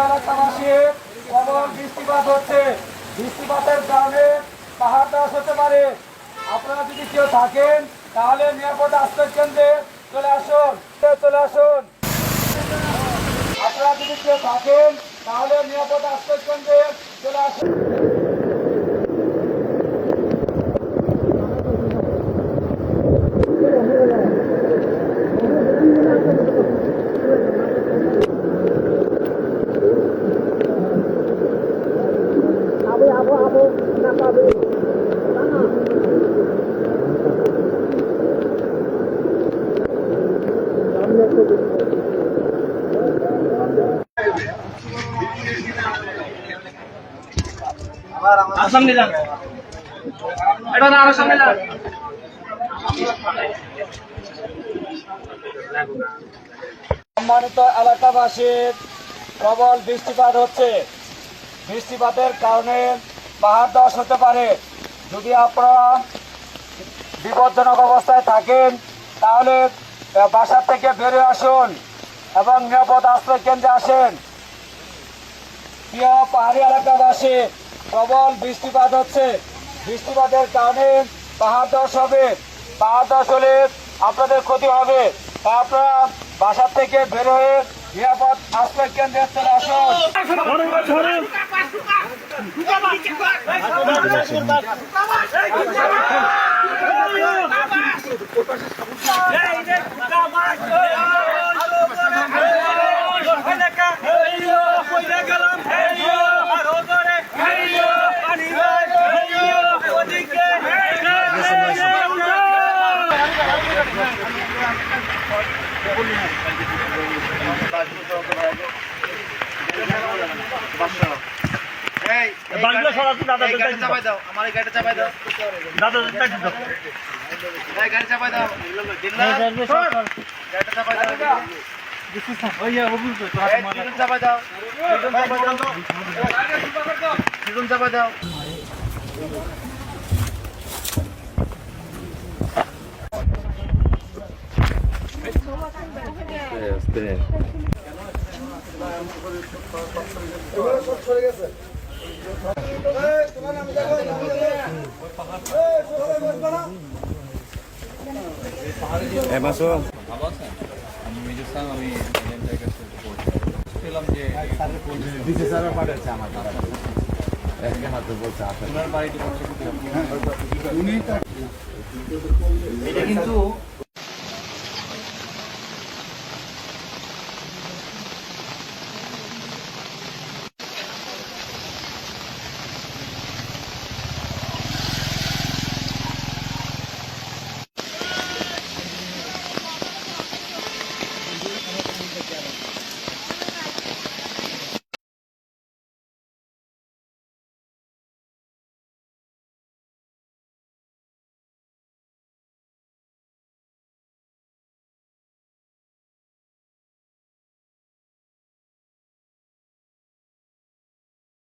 এলাকাবাসী প্রবল বৃষ্টিপাত হচ্ছে। বৃষ্টিপাতের কারণে পাহাড় ধস হতে পারে। আপনারা যদি কেউ থাকেন তাহলে নিরাপদ আশ্রয় কেন্দ্রে চলে আসুন। আপনারা যদি কেউ থাকেন তাহলে নিরাপদ আশ্রয় কেন্দ্রে চলে আসুন। সামনে যান, এটা না আরো সামনে যান। সম্মানিত এলাকাবাসী, প্রবল বৃষ্টিপাত হচ্ছে। বৃষ্টিপাতের কারণে পাহাড় ধস হতে পারে। যদি আপনারা বিপজ্জনক অবস্থায় থাকেন তাহলে বাসা থেকে বেরিয়ে আসুন এবং নিরাপদ আশ্রয় কেন্দ্রে আসেন। প্রিয় পাহাড়ি এলাকাবাসী, প্রবল বৃষ্টিপাত হচ্ছে। বৃষ্টিপাতের কারণে পাহাড় ধস হবে। পাহাড় ধস হলে আপনাদের ক্ষতি হবে। তাই আপনারা বাসা থেকে বের হয়ে নিরাপদ আশ্রয় কেন্দ্রে চলে আসুন। চাপাই দাও, আমার গাড়িটা চাপাই দাও, দাদা গাড়ি চাপাই দাও, গাড়িটা চাপাই দাও, চাপাই দাও, চাপাই দাও। আমি মিজুর সাহেব, আমি পেলাম যে ওনার বাড়িতে এটা কিন্তু